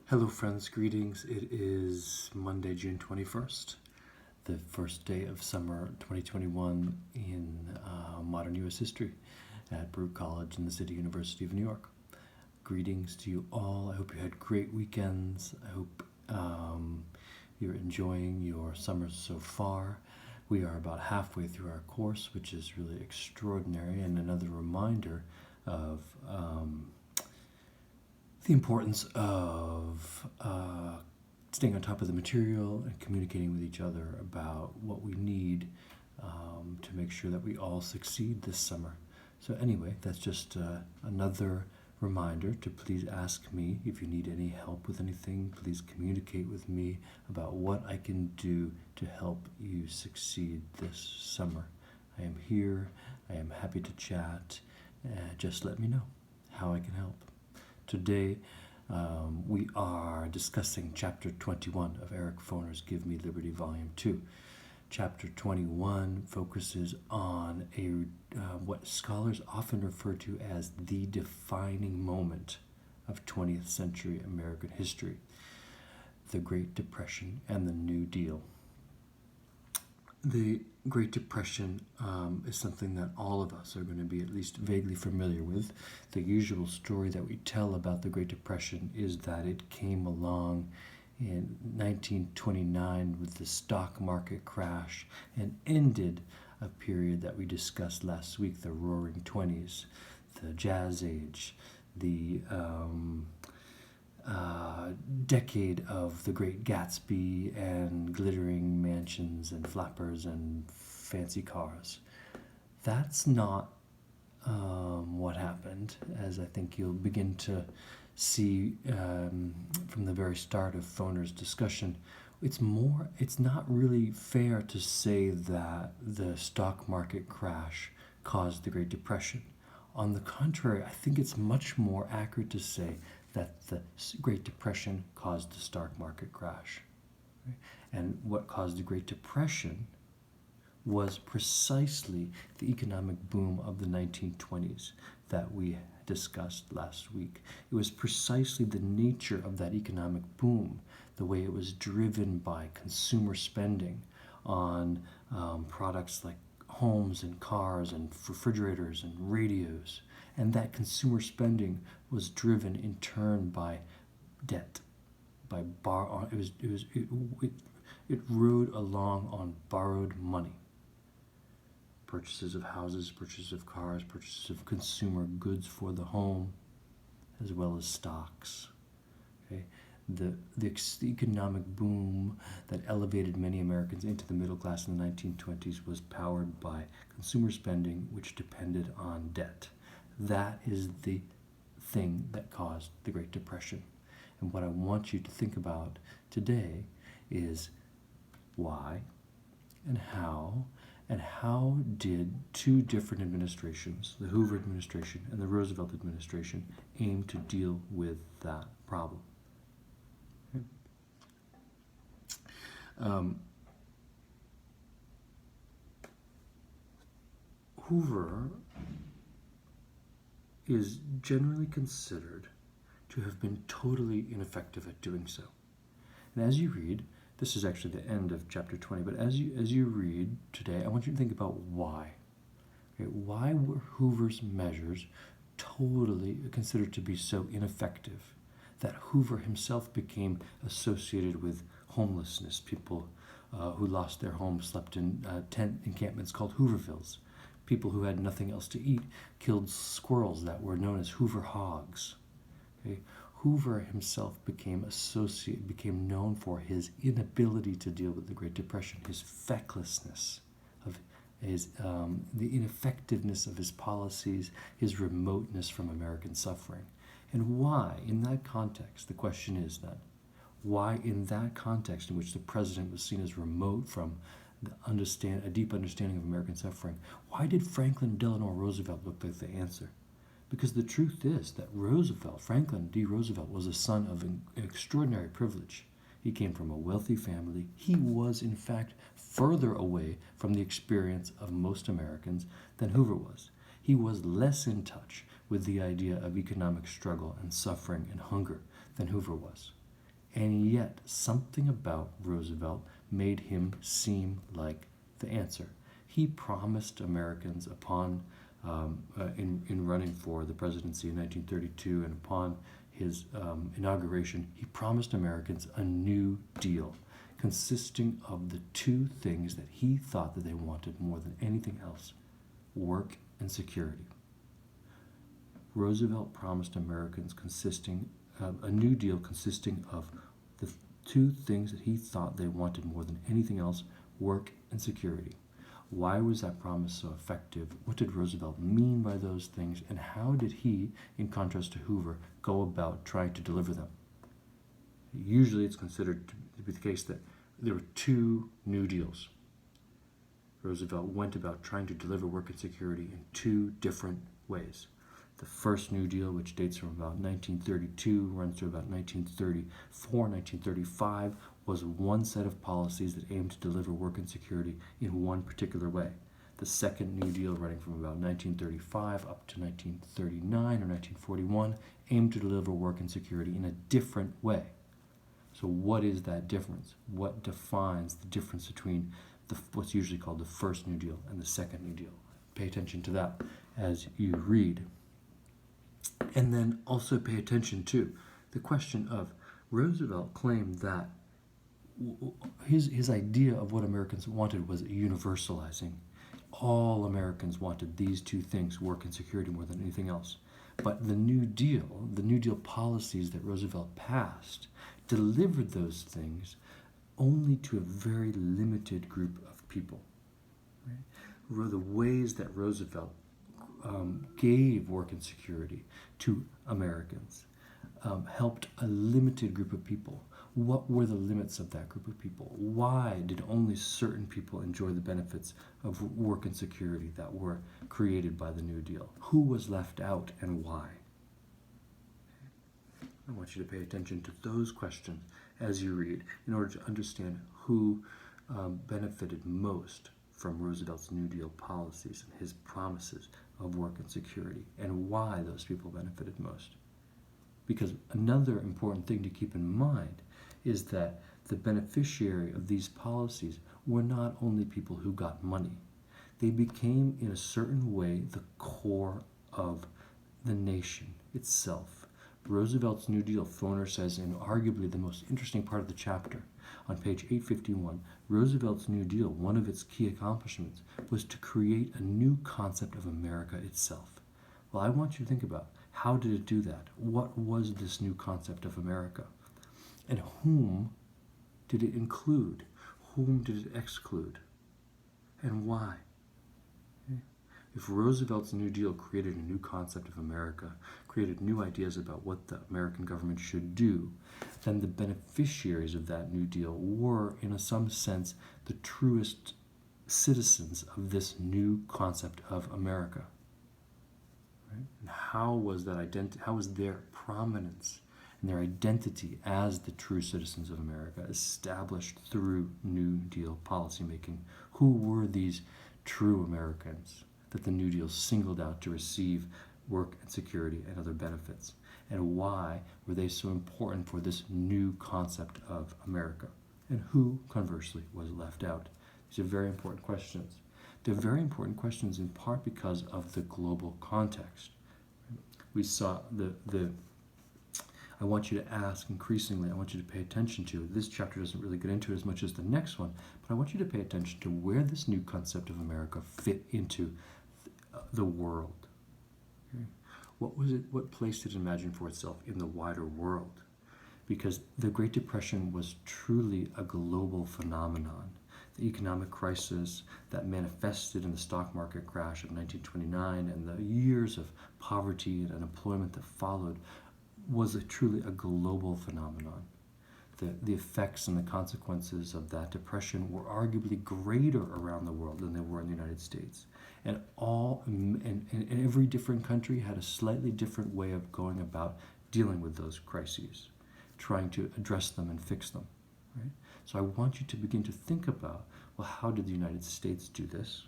Hello friends, greetings. It is Monday, June 21st, the first day of summer 2021 in modern U.S. history at Baruch College in the City University of New York. Greetings to you all. I hope you had great weekends. I hope you're enjoying your summers so far. We are about halfway through our course, which is really extraordinary, and another reminder of the importance of staying on top of the material and communicating with each other about what we need to make sure that we all succeed this summer. So anyway, that's just another reminder to please ask me if you need any help with anything. Please communicate with me about what I can do to help you succeed this summer. I am here. I am happy to chat. Just let me know how I can help. Today, we are discussing Chapter 21 of Eric Foner's Give Me Liberty, Volume 2. Chapter 21 focuses on what scholars often refer to as the defining moment of 20th century American history, the Great Depression and the New Deal. The Great Depression is something that all of us are going to be at least vaguely familiar with. The usual story that we tell about the Great Depression is that it came along in 1929 with the stock market crash and ended a period that we discussed last week, the Roaring Twenties, the Jazz Age, the decade of the Great Gatsby and glittering mansions and flappers and fancy cars. That's not what happened, as I think you'll begin to see from the very start of Foner's discussion. It's not really fair to say that the stock market crash caused the Great Depression. On the contrary, I think it's much more accurate to say that the Great Depression caused the stock market crash. Right? And what caused the Great Depression was precisely the economic boom of the 1920s that we discussed last week. It was precisely the nature of that economic boom, the way it was driven by consumer spending on products like homes and cars and refrigerators and radios. And that consumer spending was driven in turn by debt, by it rode along on borrowed money. Purchases of houses, purchases of cars, purchases of consumer goods for the home, as well as stocks. Okay? The economic boom that elevated many Americans into the middle class in the 1920s was powered by consumer spending, which depended on debt. That is the thing that caused the Great Depression. And what I want you to think about today is why and how did two different administrations, the Hoover administration and the Roosevelt administration, aim to deal with that problem. Okay. Hoover is generally considered to have been totally ineffective at doing so. And as you read, this is actually the end of chapter 20, but as you read today, I want you to think about why. Okay, why were Hoover's measures totally considered to be so ineffective that Hoover himself became associated with homelessness? People who lost their homes slept in tent encampments called Hoovervilles. People who had nothing else to eat killed squirrels that were known as Hoover hogs. Okay? Hoover himself became known for his inability to deal with the Great Depression, his fecklessness, the ineffectiveness of his policies, his remoteness from American suffering. And why, in that context, the question is then, why in that context in which the president was seen as remote from a deep understanding of American suffering, why did Franklin Delano Roosevelt look like the answer? Because the truth is that Franklin D. Roosevelt, was a son of extraordinary privilege. He came from a wealthy family. He was, in fact, further away from the experience of most Americans than Hoover was. He was less in touch with the idea of economic struggle and suffering and hunger than Hoover was. And yet, something about Roosevelt made him seem like the answer. He promised Americans in running for the presidency in 1932 and upon his inauguration, he promised Americans a new deal consisting of the two things that he thought that they wanted more than anything else: work and security. Roosevelt promised Americans a new deal consisting of the two things that he thought they wanted more than anything else: work and security. Why was that promise so effective? What did Roosevelt mean by those things? And how did he, in contrast to Hoover, go about trying to deliver them? Usually it's considered to be the case that there were two New Deals. Roosevelt went about trying to deliver work and security in two different ways. The first New Deal, which dates from about 1932, runs through about 1934, 1935, was one set of policies that aimed to deliver work and security in one particular way. The second New Deal, running from about 1935 up to 1939 or 1941, aimed to deliver work and security in a different way. So what is that difference? What defines the difference between what's usually called the first New Deal and the second New Deal? Pay attention to that as you read. And then also pay attention to the question of Roosevelt claimed that his idea of what Americans wanted was universalizing. All Americans wanted these two things, work and security, more than anything else. But the New Deal policies that Roosevelt passed, delivered those things only to a very limited group of people. Right? Were the ways that Roosevelt gave work and security to Americans helped a limited group of people. What were the limits of that group of people? Why did only certain people enjoy the benefits of work and security that were created by the New Deal? Who was left out and why? I want you to pay attention to those questions as you read in order to understand who benefited most from Roosevelt's New Deal policies and his promises of work and security, and why those people benefited most. Because another important thing to keep in mind is that the beneficiary of these policies were not only people who got money. They became, in a certain way, the core of the nation itself. Roosevelt's New Deal, Foner says, in arguably the most interesting part of the chapter, on page 851, Roosevelt's New Deal, one of its key accomplishments, was to create a new concept of America itself. Well, I want you to think about, how did it do that? What was this new concept of America? And whom did it include? Whom did it exclude? And why? If Roosevelt's New Deal created a new concept of America, created new ideas about what the American government should do, then the beneficiaries of that New Deal were, in some sense, the truest citizens of this new concept of America. Right? And how was their prominence and their identity as the true citizens of America established through New Deal policymaking? Who were these true Americans that the New Deal singled out to receive work and security and other benefits? And why were they so important for this new concept of America? And who, conversely, was left out? These are very important questions. They're very important questions in part because of the global context. We saw I want you to ask increasingly, I want you to pay attention to, this chapter doesn't really get into it as much as the next one, but I want you to pay attention to where this new concept of America fit into the world. Okay? What place did it imagine for itself in the wider world? Because the Great Depression was truly a global phenomenon. The economic crisis that manifested in the stock market crash of 1929 and the years of poverty and unemployment that followed was truly a global phenomenon. The effects and the consequences of that depression were arguably greater around the world than they were in the United States. And every different country had a slightly different way of going about dealing with those crises, trying to address them and fix them. Right? So I want you to begin to think about, well, how did the United States do this?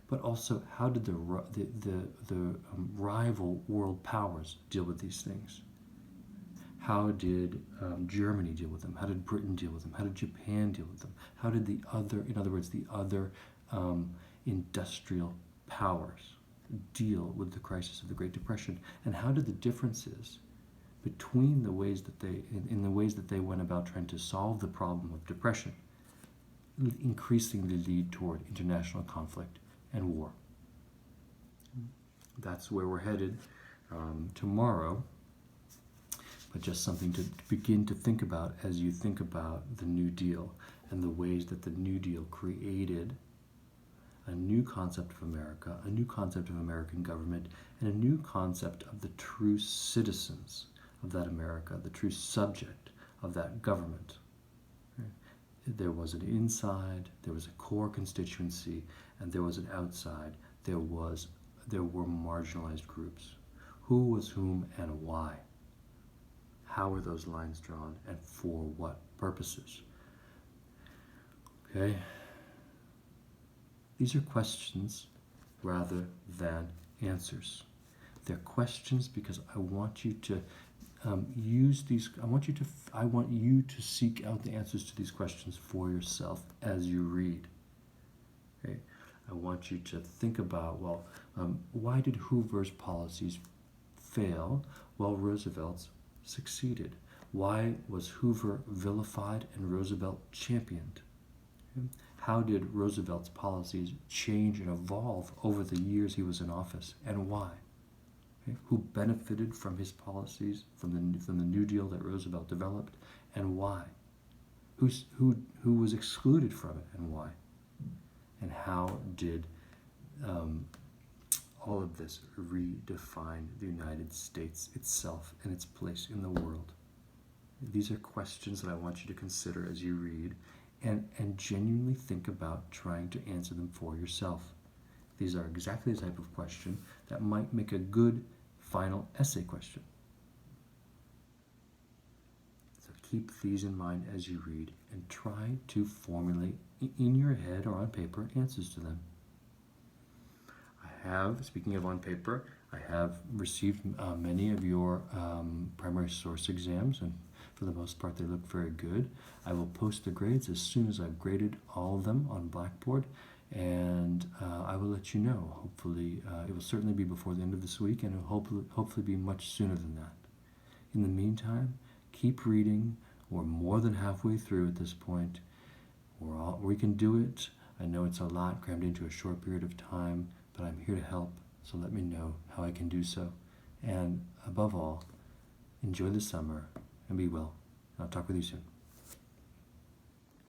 But also, how did the rival world powers deal with these things? How did Germany deal with them? How did Britain deal with them? How did Japan deal with them? How did the other, in other words, the other industrial powers deal with the crisis of the Great Depression? And how did the differences between the ways that they, in the ways that they went about trying to solve the problem of depression, increasingly lead toward international conflict and war? That's where we're headed tomorrow, but just something to begin to think about as you think about the New Deal and the ways that the New Deal created a new concept of America, a new concept of American government, and a new concept of the true citizens of that America, the true subject of that government. There was an inside, there was a core constituency, and there was an outside. There were marginalized groups. Who was whom and why? How were those lines drawn and for what purposes? Okay? These are questions rather than answers. They're questions because I want you to use these. I want you to seek out the answers to these questions for yourself as you read. Okay? I want you to think about, well, why did Hoover's policies fail while Roosevelt's succeeded? Why was Hoover vilified and Roosevelt championed? Okay? How did Roosevelt's policies change and evolve over the years he was in office, and why? Okay? Who benefited from his policies, from the New Deal that Roosevelt developed, and why? Who was excluded from it, and why? And how did all of this redefine the United States itself and its place in the world? These are questions that I want you to consider as you read, and genuinely think about trying to answer them for yourself. These are exactly the type of question that might make a good final essay question. So keep these in mind as you read and try to formulate in your head or on paper answers to them. Speaking of on paper, I have received many of your primary source exams, and for the most part they look very good. I will post the grades as soon as I've graded all of them on Blackboard, and I will let you know. Hopefully, it will certainly be before the end of this week, and it will hopefully be much sooner than that. In the meantime, keep reading. We're more than halfway through at this point. We can do it. I know it's a lot crammed into a short period of time, but I'm here to help, so let me know how I can do so. And above all, enjoy the summer and be well. I'll talk with you soon.